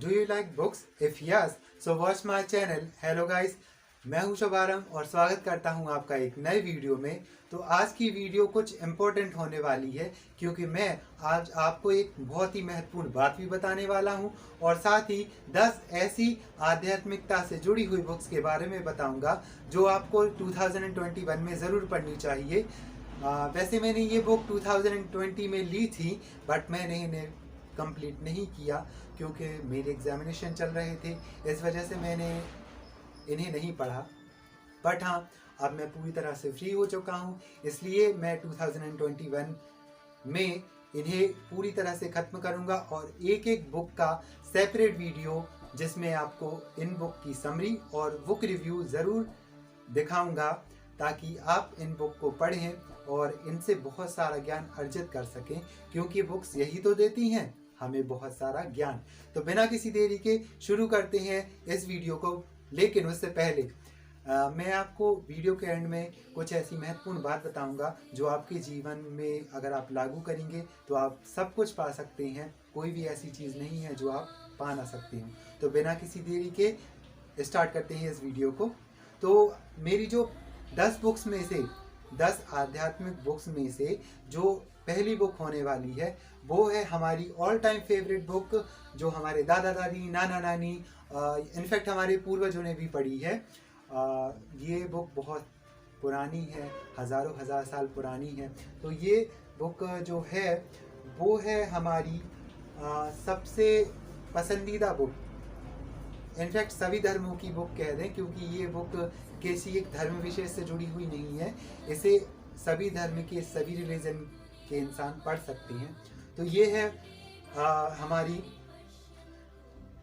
Do you like books? If yes, so watch my channel. Hello guys, मैं हूं शुभारंभ और स्वागत करता हूं आपका एक नए वीडियो में। तो आज की वीडियो कुछ इम्पोर्टेंट होने वाली है क्योंकि मैं आज आपको एक बहुत ही महत्वपूर्ण बात भी बताने वाला हूं और साथ ही 10 ऐसी आध्यात्मिकता से जुड़ी हुई बुक्स के बारे में बताऊंगा जो आपको 2021 में ज़रूर पढ़नी चाहिए। वैसे मैंने ये बुक 2020 में ली थी बट मैंने इन्हें कंप्लीट नहीं किया क्योंकि मेरे एग्जामिनेशन चल रहे थे, इस वजह से मैंने इन्हें नहीं पढ़ा। बट हाँ, अब मैं पूरी तरह से फ्री हो चुका हूँ, इसलिए मैं 2021 में इन्हें पूरी तरह से ख़त्म करूँगा और एक एक बुक का सेपरेट वीडियो जिसमें आपको इन बुक की समरी और बुक रिव्यू ज़रूर दिखाऊंगा ताकि आप इन बुक को पढ़ें और इनसे बहुत सारा ज्ञान अर्जित कर सकें, क्योंकि बुक्स यही तो देती हैं हमें बहुत सारा ज्ञान। तो बिना किसी देरी के शुरू करते हैं इस वीडियो को। लेकिन उससे पहले मैं आपको वीडियो के एंड में कुछ ऐसी महत्वपूर्ण बात बताऊंगा जो आपके जीवन में अगर आप लागू करेंगे तो आप सब कुछ पा सकते हैं। कोई भी ऐसी चीज़ नहीं है जो आप पा ना सकते हो। तो बिना किसी देरी के स्टार्ट करते हैं इस वीडियो को। तो मेरी जो 10 बुक्स में से 10 आध्यात्मिक बुक्स में से जो पहली बुक होने वाली है वो है हमारी ऑल टाइम फेवरेट बुक, जो हमारे दादा दादी नाना नानी इनफैक्ट हमारे पूर्वजों ने भी पढ़ी है। ये बुक बहुत पुरानी है, हज़ारों हज़ार साल पुरानी है। तो ये बुक जो है वो है हमारी सबसे पसंदीदा बुक। इनफैक्ट सभी धर्मों की बुक कह दें, क्योंकि ये बुक किसी एक धर्म विशेष से जुड़ी हुई नहीं है। इसे सभी धर्म के सभी रिलीजन के इंसान पढ़ सकते हैं। तो ये है हमारी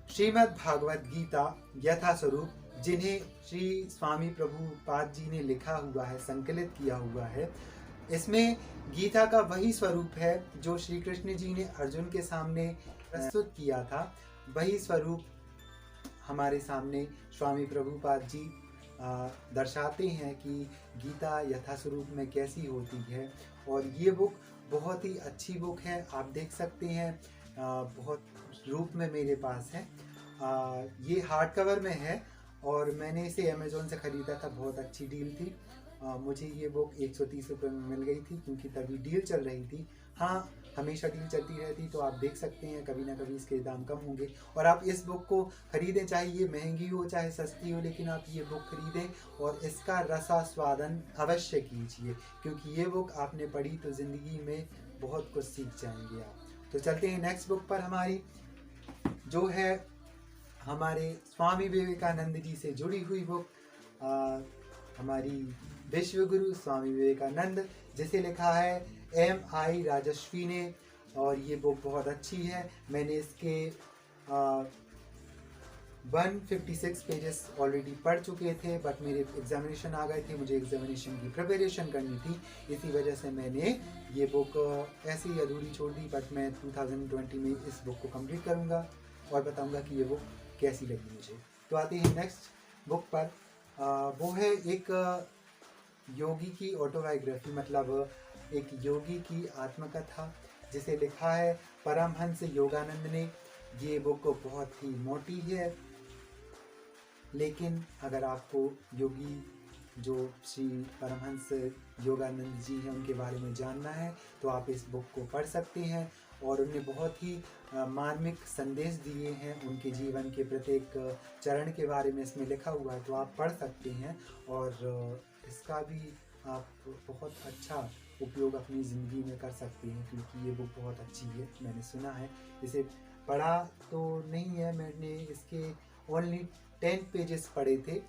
श्रीमद् भागवत गीता यथास्वरूप, जिन्हें श्री स्वामी प्रभुपाद जी ने लिखा हुआ है, संकलित किया हुआ है। इसमें गीता का वही स्वरूप है जो श्री कृष्ण जी ने अर्जुन के सामने प्रस्तुत किया था। वही स्वरूप हमारे सामने स्वामी प्रभुपाद जी दर्शाते हैं कि गीता यथास्वरूप में कैसी होती है। और ये बुक बहुत ही अच्छी बुक है, आप देख सकते हैं। बहुत रूप में मेरे पास है। ये हार्ड कवर में है और मैंने इसे अमेज़ोन से ख़रीदा था, बहुत अच्छी डील थी। मुझे ये बुक 130 रुपये में मिल गई थी क्योंकि तभी डील चल रही थी। हाँ, हमेशा डील चलती रहती, तो आप देख सकते हैं कभी ना कभी इसके दाम कम होंगे और आप इस बुक को ख़रीदें, चाहे ये महंगी हो चाहे सस्ती हो, लेकिन आप ये बुक ख़रीदें और इसका रसास्वादन अवश्य कीजिए, क्योंकि ये बुक आपने पढ़ी तो ज़िंदगी में बहुत कुछ सीख जाएंगे आप। तो चलते हैं नेक्स्ट बुक पर, हमारी जो है हमारे स्वामी विवेकानंद जी से जुड़ी हुई बुक, हमारी विश्व गुरु स्वामी विवेकानंद, जिसे लिखा है M.I. राजश्री ने। और ये बुक बहुत अच्छी है। मैंने इसके 156 पेजेस ऑलरेडी पढ़ चुके थे, बट मेरे एग्जामिनेशन आ गए थे, मुझे एग्जामिनेशन की प्रिपरेशन करनी थी, इसी वजह से मैंने ये बुक ऐसे ही अधूरी छोड़ दी। बट मैं 2020 में इस बुक को कंप्लीट करूँगा और बताऊँगा कि ये बुक कैसी लगी मुझे। तो आते हैं नेक्स्ट बुक पर। वो है एक योगी की ऑटोबायोग्राफी, मतलब एक योगी की आत्मकथा, जिसे लिखा है परमहंस योगानंद ने। ये बुक बहुत ही मोटी है, लेकिन अगर आपको योगी जो श्री परमहंस योगानंद जी हैं उनके बारे में जानना है तो आप इस बुक को पढ़ सकते हैं। और उन्हें बहुत ही मार्मिक संदेश दिए हैं, उनके जीवन के प्रत्येक चरण के बारे में इसमें लिखा हुआ है, तो आप पढ़ सकते हैं और इसका भी आप बहुत अच्छा उपयोग अपनी ज़िंदगी में कर सकते हैं, क्योंकि ये बुक बहुत अच्छी है। मैंने सुना है, इसे पढ़ा तो नहीं है मैंने, इसके ओनली 10 पेजेस पढ़े थे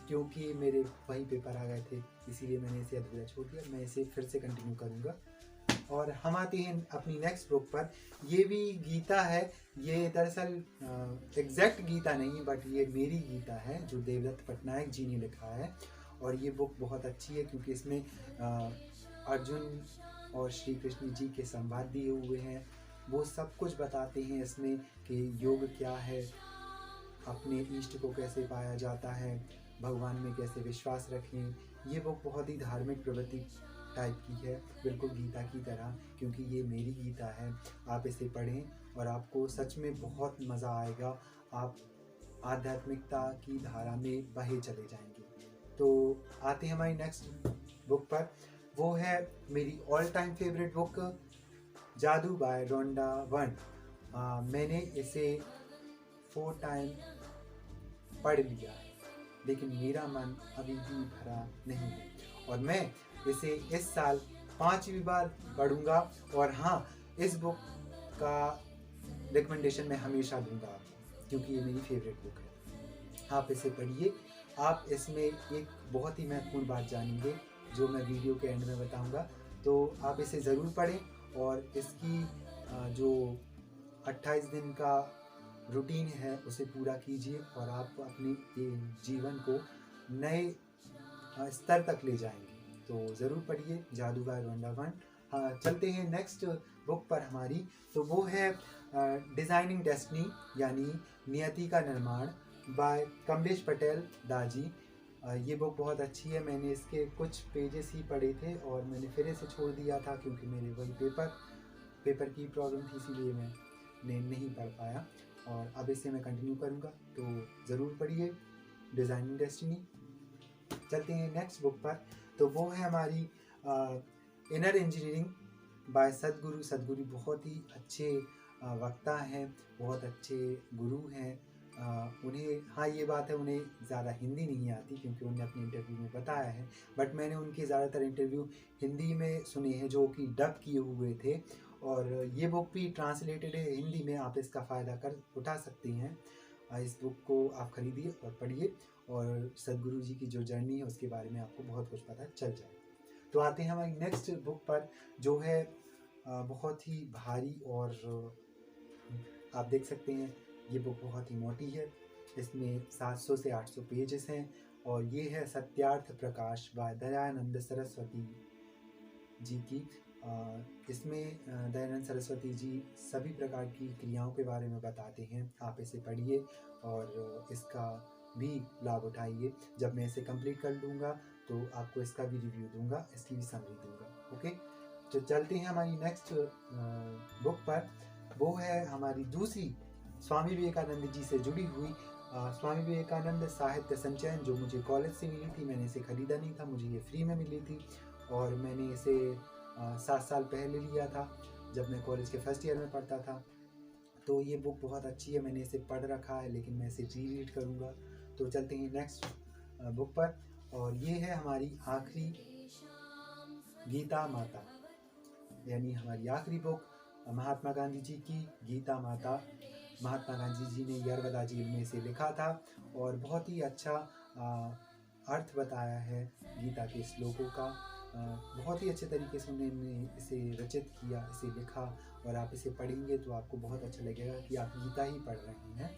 क्योंकि मेरे वही पेपर आ गए थे, इसीलिए मैंने इसे अधूरा छोड़ दिया। मैं इसे फिर से कंटिन्यू करूँगा। और हम आते हैं अपनी नेक्स्ट बुक पर। ये भी गीता है। ये दरअसल एग्जैक्ट गीता नहीं, बट ये मेरी गीता है जो देवदत्त पटनायक जी ने लिखा है। और ये बुक बहुत अच्छी है क्योंकि इसमें अर्जुन और श्री कृष्ण जी के संवाद दिए हुए हैं। वो सब कुछ बताते हैं इसमें कि योग क्या है, अपने इष्ट को कैसे पाया जाता है, भगवान में कैसे विश्वास रखें। ये बुक बहुत ही धार्मिक प्रवृत्ति टाइप की है, बिल्कुल गीता की तरह, क्योंकि ये मेरी गीता है। आप इसे पढ़ें और आपको सच में बहुत मज़ा आएगा। आप आध्यात्मिकता की धारा में बहे चले जाएंगे। तो आते हैं हमारी नेक्स्ट बुक पर। वो है मेरी ऑल टाइम फेवरेट बुक, जादू बाय रोंडा बर्न। मैंने इसे 4 टाइम पढ़ लिया है, लेकिन मेरा मन अभी भी भरा नहीं है और मैं इसे इस साल 5वीं बार पढ़ूंगा। और हाँ, इस बुक का रिकमेंडेशन मैं हमेशा दूंगा आपको, क्योंकि ये मेरी फेवरेट बुक है। आप इसे पढ़िए। आप इसमें एक बहुत ही महत्वपूर्ण बात जानेंगे जो मैं वीडियो के एंड में बताऊंगा। तो आप इसे ज़रूर पढ़ें और इसकी जो 28 दिन का रूटीन है उसे पूरा कीजिए और आप अपने जीवन को नए स्तर तक ले जाएंगे। तो ज़रूर पढ़िए जादू बाय रोंडा बर्न। हाँ, चलते हैं नेक्स्ट बुक पर हमारी। तो वो है डिज़ाइनिंग डेस्टिनी, यानी नियति का निर्माण, बाय कमलेश पटेल दाजी। ये बुक बहुत अच्छी है। मैंने इसके कुछ पेजेस ही पढ़े थे और मैंने फिर इसे छोड़ दिया था क्योंकि मेरे वही पेपर की प्रॉब्लम थी, इसीलिए मैं नहीं पढ़ पाया और अब इसे मैं कंटिन्यू करूँगा। तो ज़रूर पढ़िए डिज़ाइनिंग डेस्टिनी। चलते हैं नेक्स्ट बुक पर। तो वो है हमारी इनर इंजीनियरिंग बाय सद्गुरु। सद्गुरु बहुत ही अच्छे वक्ता हैं, बहुत अच्छे गुरु हैं। उन्हें, हाँ ये बात है, उन्हें ज़्यादा हिंदी नहीं आती क्योंकि उन्होंने अपने इंटरव्यू में बताया है, बट मैंने उनके ज़्यादातर इंटरव्यू हिंदी में सुने हैं जो कि डब किए हुए थे। और ये बुक भी ट्रांसलेटेड है हिंदी में, आप इसका फ़ायदा कर उठा सकती हैं। इस बुक को आप खरीदिए और पढ़िए और सद्गुरु जी की जो जर्नी है उसके बारे में आपको बहुत कुछ पता चल जाए। तो आते हैं हमारी नेक्स्ट बुक पर, जो है बहुत ही भारी और आप देख सकते हैं ये बुक बहुत ही मोटी है। इसमें 700 से 800 पेजेस हैं और ये है सत्यार्थ प्रकाश बाय दयानंद सरस्वती जी की। इसमें दयानंद सरस्वती जी सभी प्रकार की क्रियाओं के बारे में बताते हैं। आप इसे पढ़िए और इसका भी लाभ उठाइए। जब मैं इसे कंप्लीट कर लूँगा तो आपको इसका भी रिव्यू दूंगा, इसकी भी समरी दूंगा। ओके, तो चलते हैं हमारी नेक्स्ट बुक पर। वो है हमारी दूसरी स्वामी विवेकानंद जी से जुड़ी हुई स्वामी विवेकानंद साहित्य संचयन, जो मुझे कॉलेज से मिली थी। मैंने इसे ख़रीदा नहीं था, मुझे ये फ्री में मिली थी और मैंने इसे 7 साल पहले लिया था जब मैं कॉलेज के फर्स्ट ईयर में पढ़ता था। तो ये बुक बहुत अच्छी है, मैंने इसे पढ़ रखा है लेकिन मैं इसे रीड करूँगा। तो चलते हैं नेक्स्ट बुक पर और ये है हमारी आखिरी गीता माता, यानी हमारी आखिरी बुक महात्मा गांधी जी की गीता माता। महात्मा गांधी जी ने यरवदा जेल में इसे लिखा था और बहुत ही अच्छा अर्थ बताया है गीता के श्लोकों का। बहुत ही अच्छे तरीके से उन्होंने इसे रचित किया, इसे लिखा और आप इसे पढ़ेंगे तो आपको बहुत अच्छा लगेगा कि आप गीता ही पढ़ रहे हैं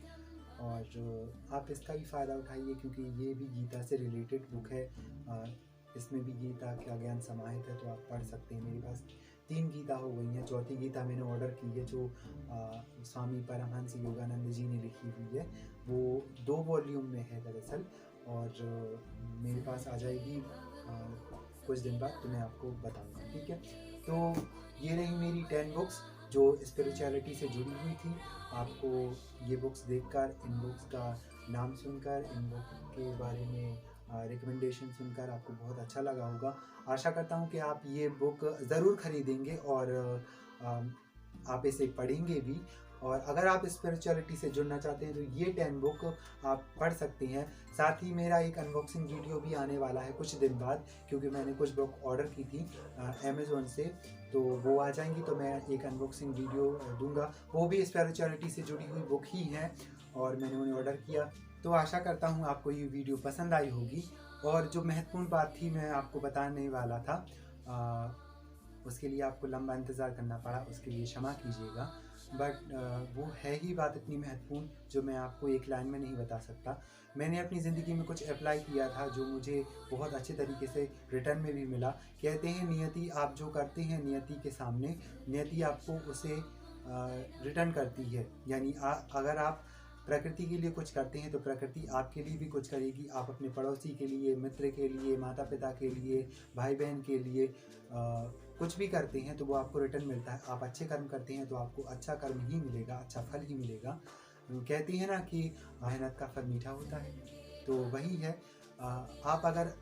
और आप इसका भी फ़ायदा उठाइए क्योंकि ये भी गीता से रिलेटेड बुक है। इसमें भी गीता का ज्ञान समाहित है, तो आप पढ़ सकते हैं। मेरे पास 3 गीता हो गई हैं, 4थी गीता मैंने ऑर्डर की है जो स्वामी परमहंस योगानंद जी ने लिखी हुई है। वो 2 वॉल्यूम में है दरअसल और मेरे पास आ जाएगी कुछ दिन बाद, तो मैं आपको बताऊंगा, ठीक है। तो ये रही मेरी 10 बुक्स जो स्पिरिचुअलिटी से जुड़ी हुई थी। आपको ये बुक्स देखकर, इन बुक्स का नाम सुनकर, इन बुक के बारे में रिकमेंडेशन सुनकर आपको बहुत अच्छा लगा होगा। आशा करता हूँ कि आप ये बुक ज़रूर खरीदेंगे और आप इसे पढ़ेंगे भी। और अगर आप स्पिरिचुअलिटी से जुड़ना चाहते हैं तो ये 10 बुक आप पढ़ सकते हैं। साथ ही मेरा एक अनबॉक्सिंग वीडियो भी आने वाला है कुछ दिन बाद, क्योंकि मैंने कुछ बुक ऑर्डर की थी अमेज़ोन से, तो वो आ जाएंगी तो मैं एक अनबॉक्सिंग वीडियो दूंगा। वो भी स्पिरिचुअलिटी से जुड़ी हुई बुक ही हैं और मैंने उन्हें ऑर्डर किया। तो आशा करता हूँ आपको ये वीडियो पसंद आई होगी। और जो महत्वपूर्ण बात थी मैं आपको बताने वाला था, उसके लिए आपको लंबा इंतज़ार करना पड़ा, उसके लिए क्षमा कीजिएगा। बट वो है ही बात इतनी महत्वपूर्ण जो मैं आपको एक लाइन में नहीं बता सकता। मैंने अपनी ज़िंदगी में कुछ अप्लाई किया था जो मुझे बहुत अच्छे तरीके से रिटर्न में भी मिला। कहते हैं नियति, आप जो करते हैं नियति के सामने, नियति आपको उसे रिटर्न करती है। यानी अगर आप प्रकृति के लिए कुछ करते हैं तो प्रकृति आपके लिए भी कुछ करेगी। आप अपने पड़ोसी के लिए, मित्र के लिए, माता पिता के लिए, भाई बहन के लिए कुछ भी करते हैं तो वो आपको रिटर्न मिलता है। आप अच्छे कर्म करते हैं तो आपको अच्छा कर्म ही मिलेगा, अच्छा फल ही मिलेगा। कहती है ना कि मेहनत का फल मीठा होता है, तो वही है। आप अगर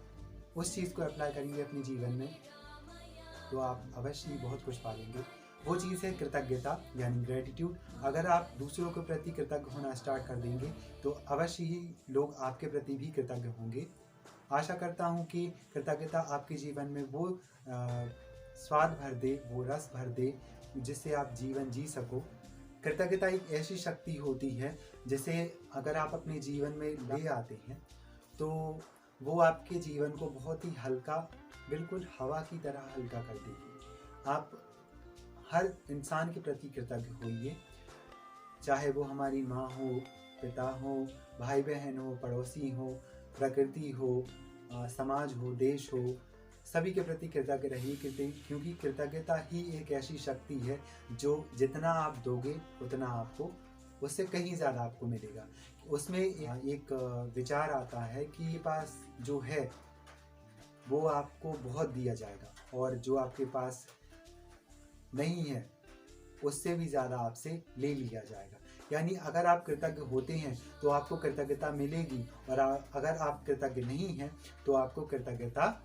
उस चीज़ को अप्लाई करेंगे अपने जीवन में तो आप अवश्य ही बहुत कुछ पालेंगे। वो चीज़ है कृतज्ञता, यानी ग्रेटिट्यूड। अगर आप दूसरों के प्रति कृतज्ञ होना स्टार्ट कर देंगे तो अवश्य ही लोग आपके प्रति भी कृतज्ञ होंगे। आशा करता हूँ कि कृतज्ञता आपके जीवन में वो स्वाद भर दे, वो रस भर दे जिससे आप जीवन जी सको। कृतज्ञता एक ऐसी शक्ति होती है जिसे अगर आप अपने जीवन में ले आते हैं तो वो आपके जीवन को बहुत ही हल्का, बिल्कुल हवा की तरह हल्का कर देगी। आप हर इंसान के प्रति कृतज्ञ होइए, चाहे वो हमारी माँ हो, पिता हो, भाई बहन हो, पड़ोसी हो, प्रकृति हो, समाज हो, देश हो, सभी के प्रति कृतज्ञ रहिए। क्योंकि कृतज्ञता ही एक ऐसी शक्ति है जो जितना आप दोगे उतना आपको उससे कहीं ज़्यादा आपको मिलेगा। उसमें एक विचार आता है कि ये पास जो है वो आपको बहुत दिया जाएगा और जो आपके पास नहीं है उससे भी ज़्यादा आपसे ले लिया जाएगा। यानी अगर आप कृतज्ञ होते हैं तो आपको कृतज्ञता मिलेगी, और अगर आप कृतज्ञ नहीं हैं तो आपको कृतज्ञता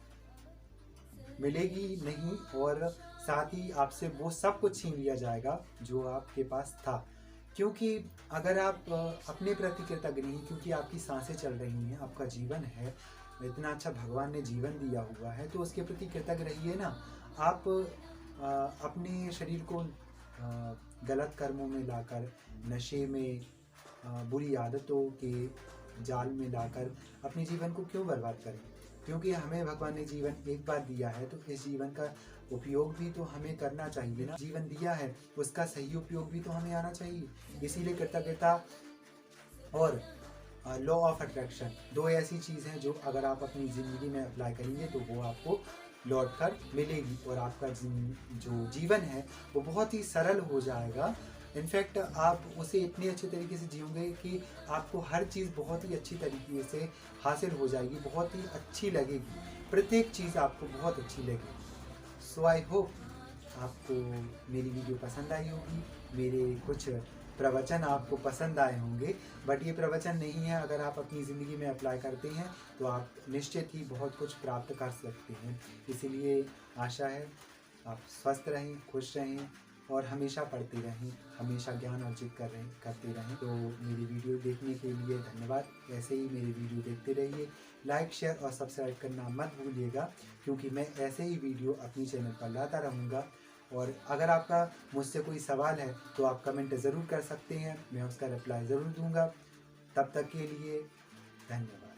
मिलेगी नहीं, और साथ ही आपसे वो सब कुछ छीन लिया जाएगा जो आपके पास था। क्योंकि अगर आप अपने प्रति कृतज्ञ नहीं, क्योंकि आपकी सांसें चल रही हैं, आपका जीवन है, इतना अच्छा भगवान ने जीवन दिया हुआ है, तो उसके प्रति कृतज्ञ रहिए ना। आप अपने शरीर को गलत कर्मों में लाकर, नशे में, बुरी आदतों के जाल में लाकर अपने जीवन को क्यों बर्बाद करें? क्योंकि हमें भगवान ने जीवन एक बार दिया है तो इस जीवन का उपयोग भी तो हमें करना चाहिए ना। जीवन दिया है उसका सही उपयोग भी तो हमें आना चाहिए। इसीलिए कृतज्ञता और लॉ ऑफ अट्रैक्शन दो ऐसी चीज़ हैं जो अगर आप अपनी ज़िंदगी में अप्लाई करेंगे तो वो आपको लौट कर मिलेगी, और आपका जो जीवन है वो बहुत ही सरल हो जाएगा। इनफैक्ट आप उसे इतने अच्छे तरीके से जियोगे कि आपको हर चीज़ बहुत ही अच्छी तरीके से हासिल हो जाएगी, बहुत ही अच्छी लगेगी, प्रत्येक चीज़ आपको बहुत अच्छी लगेगी। सो आई होप आपको मेरी वीडियो पसंद आई होगी, मेरे कुछ प्रवचन आपको पसंद आए होंगे। बट ये प्रवचन नहीं है, अगर आप अपनी ज़िंदगी में अप्लाई करते हैं तो आप निश्चित ही बहुत कुछ प्राप्त कर सकते हैं। इसीलिए आशा है आप स्वस्थ रहें, खुश रहें और हमेशा पढ़ते रहें, हमेशा ज्ञान अर्जित करते रहें। तो मेरी वीडियो देखने के लिए धन्यवाद। ऐसे ही मेरी वीडियो देखते रहिए। लाइक, शेयर और सब्सक्राइब करना मत भूलिएगा, क्योंकि मैं ऐसे ही वीडियो अपनी चैनल पर लाता रहूँगा। और अगर आपका मुझसे कोई सवाल है तो आप कमेंट ज़रूर कर सकते हैं, मैं उसका रिप्लाई ज़रूर दूँगा। तब तक के लिए धन्यवाद।